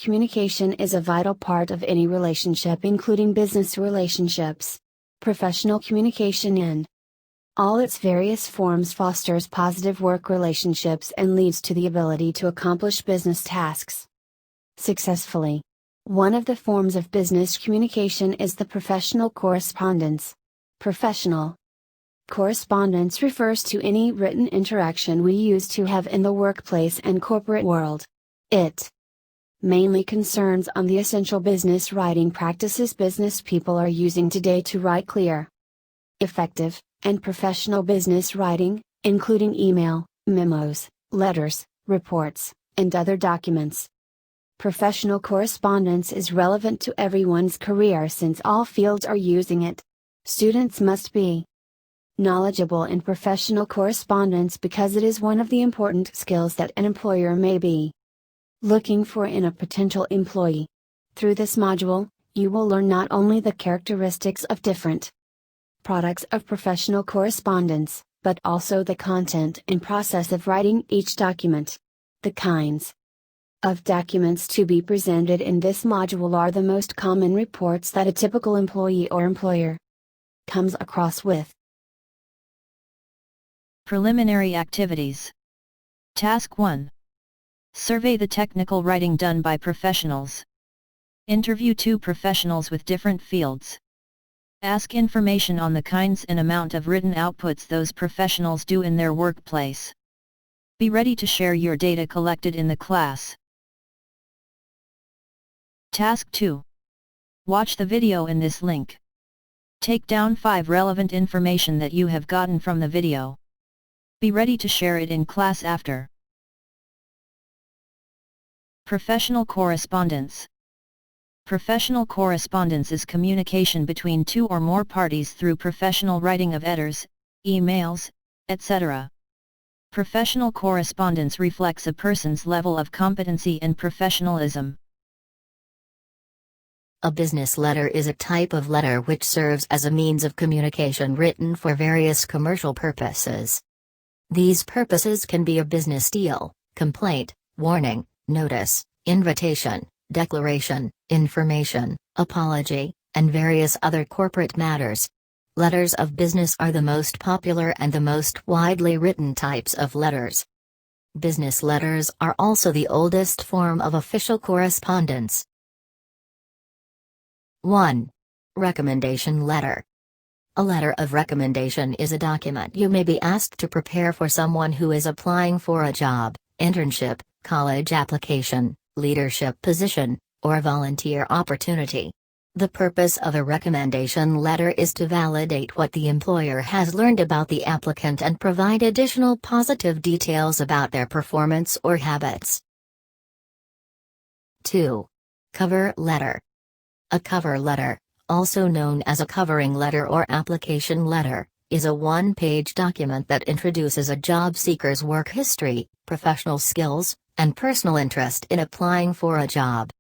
communication is a vital part of any relationship, including business relationships. Professional communication in all its various forms fosters positive work relationships and leads to the ability to accomplish business tasks successfully. One of the forms of business communication is the professional correspondence. Professional correspondence refers to any written interaction we use to have in the workplace and corporate world. It mainly concerns on the essential business writing practices business people are using today to write clear, effective, and professional business writing, including email, memos, letters, reports, and other documents. Professional correspondence is relevant to everyone's career since all fields are using it. Students must be knowledgeable in professional correspondence because it is one of the important skills that an employer may be looking for in a potential employee. Through this module, you will learn not only the characteristics of different products of professional correspondence, but also the content and process of writing each document. The kinds of documents to be presented in this module are the most common reports that a typical employee or employer comes across with. Preliminary activities. Task 1. Survey the technical writing done by professionals. Interview 2 professionals with different fields. Ask information on the kinds and amount of written outputs those professionals do in their workplace. Be ready to share your data collected in the class. Task 2. Watch the video in this link. Take down 5 relevant information that you have gotten from the video. Be ready to share it in class after. Professional correspondence. Professional correspondence is communication between 2 or more parties through professional writing of letters, emails, etc. Professional correspondence reflects a person's level of competency and professionalism. A business letter is a type of letter which serves as a means of communication written for various commercial purposes. These purposes can be a business deal, complaint, warning, notice, invitation, declaration, information, apology, and various other corporate matters. Letters of business are the most popular and the most widely written types of letters. Business letters are also the oldest form of official correspondence. 1. Recommendation letter. A letter of recommendation is a document you may be asked to prepare for someone who is applying for a job, internship, college application, leadership position, or volunteer opportunity. The purpose of a recommendation letter is to validate what the employer has learned about the applicant and provide additional positive details about their performance or habits. 2. Cover letter. A cover letter, also known as a covering letter or application letter, is a one-page document that introduces a job seeker's work history, professional skills, and personal interest in applying for a job.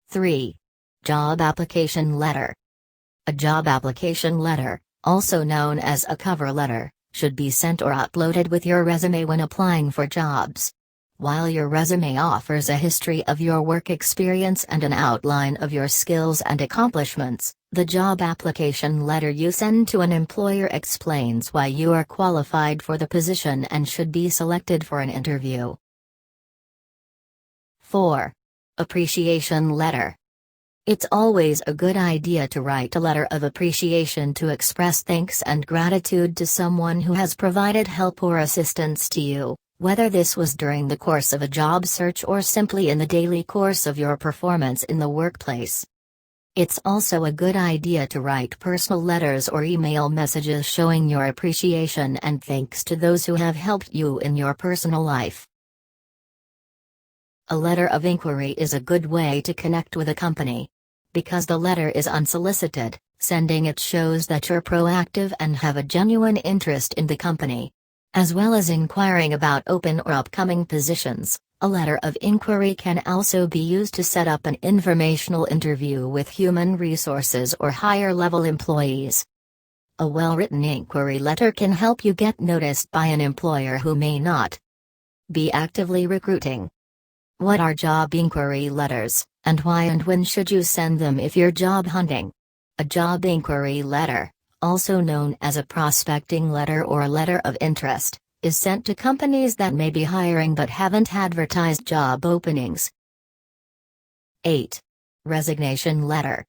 3. Job application letter. A job application letter, also known as a cover letter, should be sent or uploaded with your resume when applying for jobs. While your resume offers a history of your work experience and an outline of your skills and accomplishments, the job application letter you send to an employer explains why you are qualified for the position and should be selected for an interview. 4. Appreciation letter. It's always a good idea to write a letter of appreciation to express thanks and gratitude to someone who has provided help or assistance to you, whether this was during the course of a job search or simply in the daily course of your performance in the workplace. It's also a good idea to write personal letters or email messages showing your appreciation and thanks to those who have helped you in your personal life. A letter of inquiry is a good way to connect with a company. Because the letter is unsolicited, sending it shows that you're proactive and have a genuine interest in the company. As well as inquiring about open or upcoming positions, a letter of inquiry can also be used to set up an informational interview with human resources or higher-level employees. A well-written inquiry letter can help you get noticed by an employer who may not be actively recruiting. What are job inquiry letters, and why and when should you send them if you're job hunting? A job inquiry letter, also known as a prospecting letter or a letter of interest, is sent to companies that may be hiring but haven't advertised job openings. 8. Resignation Letter.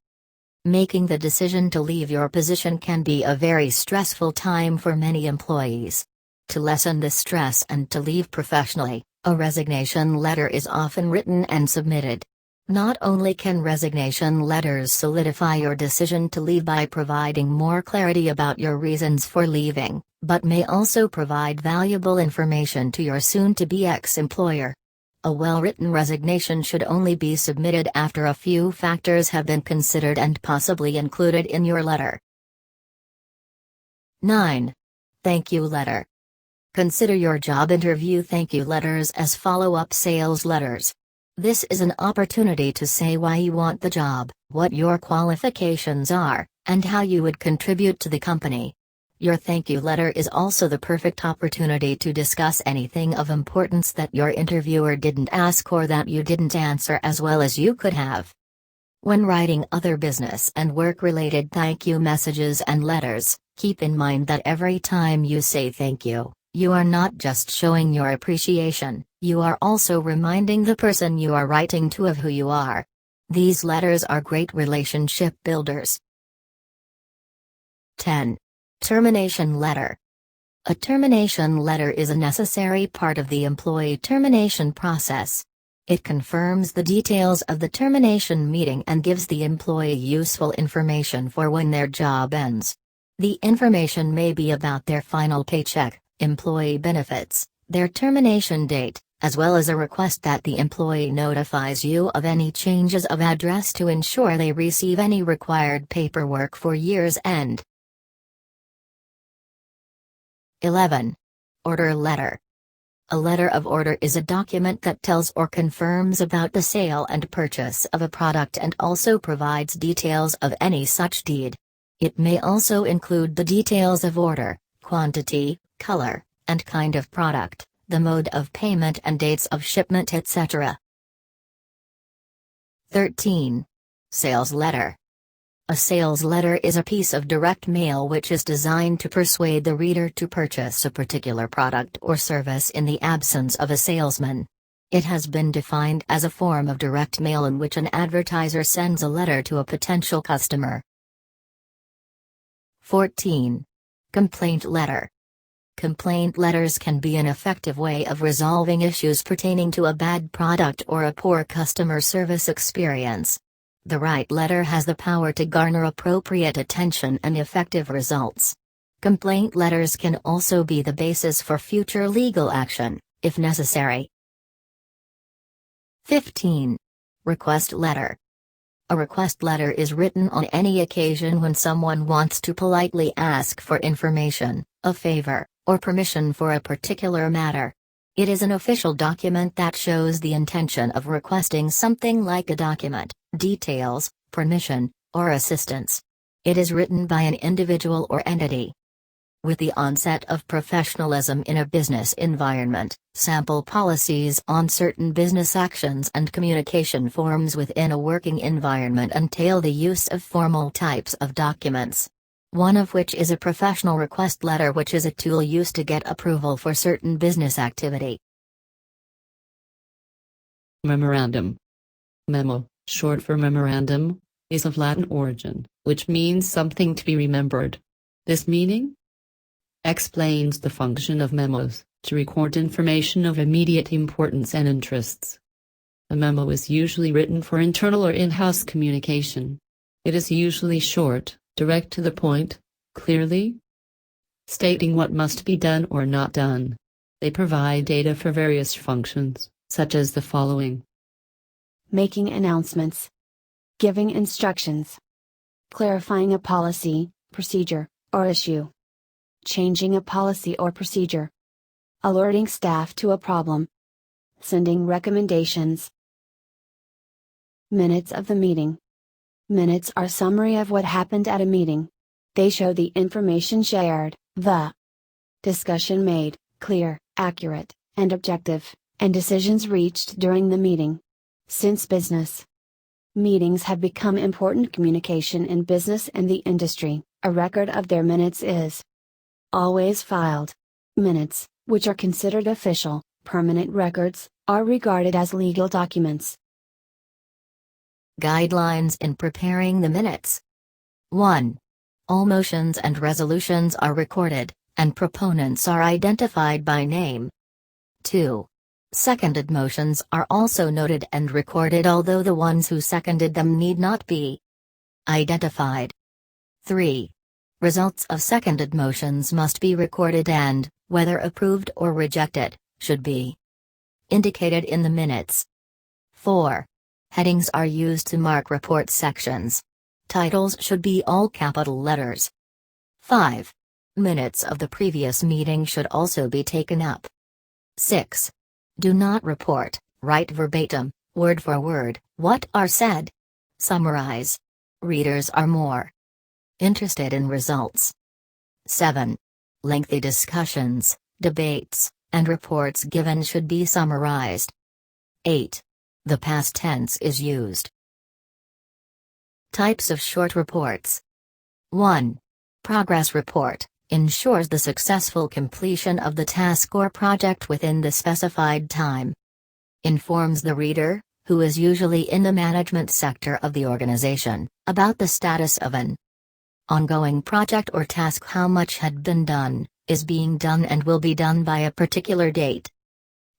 Making the decision to leave your position can be a very stressful time for many employees. To lessen the stress and to leave professionally, a resignation letter is often written and submitted. Not only can resignation letters solidify your decision to leave by providing more clarity about your reasons for leaving, but may also provide valuable information to your soon-to-be ex-employer. A well-written resignation should only be submitted after a few factors have been considered and possibly included in your letter. 9. Thank you letter. Consider your job interview thank you letters as follow-up sales letters. This is an opportunity to say why you want the job, what your qualifications are, and how you would contribute to the company. Your thank you letter is also the perfect opportunity to discuss anything of importance that your interviewer didn't ask or that you didn't answer as well as you could have. When writing other business and work-related thank you messages and letters, keep in mind that every time you say thank you, you are not just showing your appreciation, you are also reminding the person you are writing to of who you are. These letters are great relationship builders. 10. Termination Letter. A termination letter is a necessary part of the employee termination process. It confirms the details of the termination meeting and gives the employee useful information for when their job ends. The information may be about their final paycheck, employee benefits, their termination date, as well as a request that the employee notifies you of any changes of address to ensure they receive any required paperwork for year's end. 11. Order Letter. A letter of order is a document that tells or confirms about the sale and purchase of a product and also provides details of any such deed. It may also include the details of order, quantity, color, and kind of product, the mode of payment and dates of shipment, etc. 13. Sales Letter. A sales letter is a piece of direct mail which is designed to persuade the reader to purchase a particular product or service in the absence of a salesman. It has been defined as a form of direct mail in which an advertiser sends a letter to a potential customer. 14. Complaint Letter. Complaint letters can be an effective way of resolving issues pertaining to a bad product or a poor customer service experience. The right letter has the power to garner appropriate attention and effective results. Complaint letters can also be the basis for future legal action, if necessary. 15. Request Letter. A request letter is written on any occasion when someone wants to politely ask for information, a favor, or permission for a particular matter. It is an official document that shows the intention of requesting something like a document, details, permission, or assistance. It is written by an individual or entity. With the onset of professionalism in a business environment, sample policies on certain business actions and communication forms within a working environment entail the use of formal types of documents. One of which is a professional request letter, which is a tool used to get approval for certain business activity. Memorandum. Memo, short for memorandum, is of Latin origin, which means something to be remembered. This meaning explains the function of memos, to record information of immediate importance and interests. A memo is usually written for internal or in-house communication. It is usually short, direct to the point, clearly stating what must be done or not done. They provide data for various functions, such as the following: Making announcements, giving instructions, clarifying a policy, procedure, or issue, changing a policy or procedure, alerting staff to a problem, sending recommendations. Minutes of the meeting. Minutes are summary of what happened at a meeting. They show the information shared, the discussion made, clear, accurate, and objective. and decisions reached during the meeting. Since business meetings have become important communication in business and the industry, a record of their minutes is always filed. Minutes, which are considered official, permanent records, are regarded as legal documents. Guidelines in preparing the minutes. 1. All motions and resolutions are recorded, and proponents are identified by name. 2. Seconded motions are also noted and recorded, although the ones who seconded them need not be identified. 3. Results of seconded motions must be recorded and, whether approved or rejected, should be indicated in the minutes. 4. Headings are used to mark report sections. Titles should be all capital letters. 5. Minutes of the previous meeting should also be taken up. 6. Do not report, write verbatim, word for word, what are said. Summarize. Readers are more interested in results. 7. Lengthy discussions, debates, and reports given should be summarized. 8. The past tense is used. Types of short reports. 1. Progress report ensures the successful completion of the task or project within the specified time. Informs the reader, who is usually in the management sector of the organization, about the status of an ongoing project or task, how much had been done, is being done, and will be done by a particular date.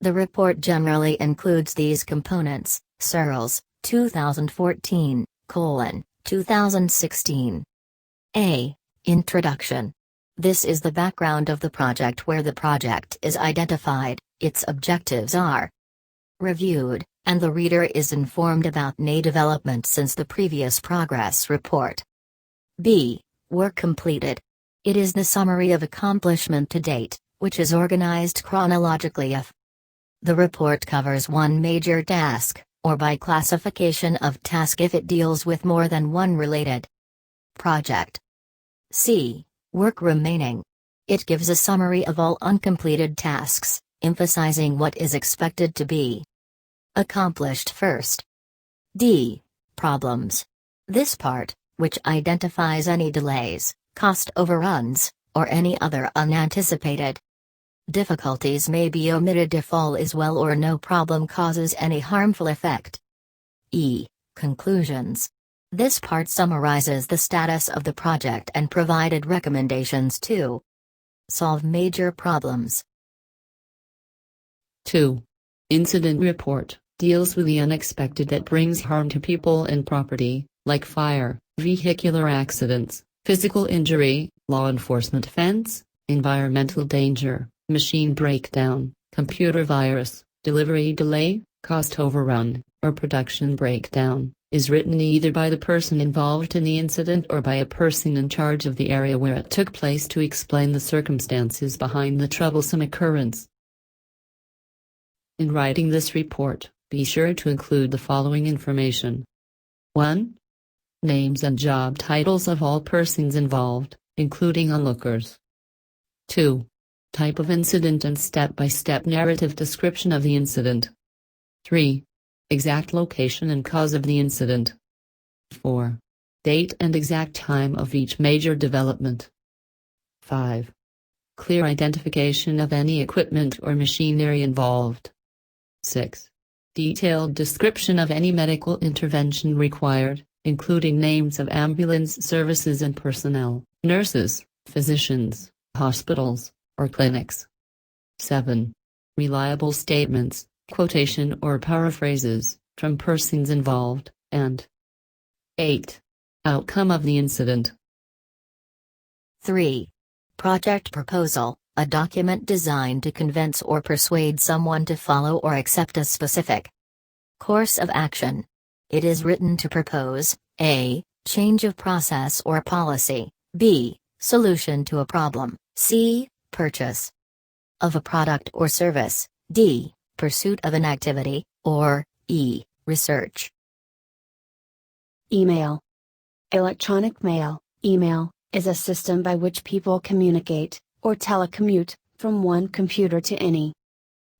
The report generally includes these components: Searles, 2014:2016. A. Introduction. This is the background of the project, where the project is identified, its objectives are reviewed, and the reader is informed about any development since the previous progress report. B. Work completed. It is the summary of accomplishment to date, which is organized chronologically if the report covers one major task, or by classification of task if it deals with more than one related project. C. Work remaining. It gives a summary of all uncompleted tasks, emphasizing what is expected to be accomplished first. D. Problems. This part, which identifies any delays, cost overruns, or any other unanticipated difficulties, may be omitted if all is well or no problem causes any harmful effect. E. Conclusions. This part summarizes the status of the project and provided recommendations to solve major problems. 2. Incident report deals with the unexpected that brings harm to people and property, like fire, vehicular accidents, physical injury, law enforcement offense, environmental danger, machine breakdown, computer virus, delivery delay, cost overrun, or production breakdown. Is written either by the person involved in the incident or by a person in charge of the area where it took place to explain the circumstances behind the troublesome occurrence. In writing this report, be sure to include the following information. 1. Names and job titles of all persons involved, including onlookers. 2. Type of incident and step-by-step narrative description of the incident. 3. Exact location and cause of the incident. 4. Date and exact time of each major development. 5. Clear identification of any equipment or machinery involved. 6. Detailed description of any medical intervention required, including names of ambulance services and personnel, nurses, physicians, hospitals, or clinics. 7. Reliable statements, quotation or paraphrases, from persons involved, and 8. Outcome of the incident. 3. Project proposal, a document designed to convince or persuade someone to follow or accept a specific course of action. It is written to propose a. Change of process or policy, b. Solution to a problem, c. Purchase of a product or service, d. Pursuit of an activity, or e. Research. Email. Electronic mail, email, is a system by which people communicate, or telecommute, from one computer to any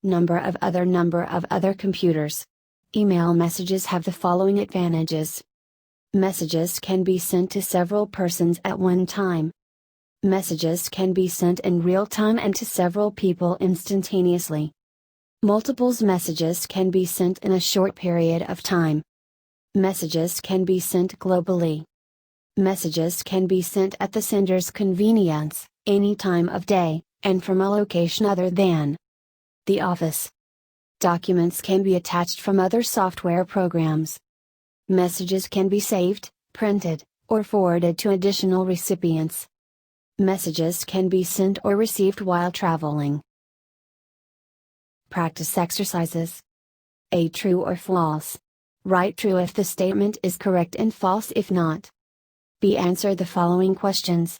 Number of other computers. Email messages have the following advantages. Messages can be sent to several persons at one time. Messages can be sent in real time and to several people instantaneously. Multiples messages can be sent in a short period of time. Messages can be sent globally. Messages can be sent at the sender's convenience, any time of day, and from a location other than the office. Documents can be attached from other software programs. Messages can be saved, printed, or forwarded to additional recipients. Messages can be sent or received while traveling. Practice exercises. A. True or false. Write true if the statement is correct and false if not. B. Answer the following questions.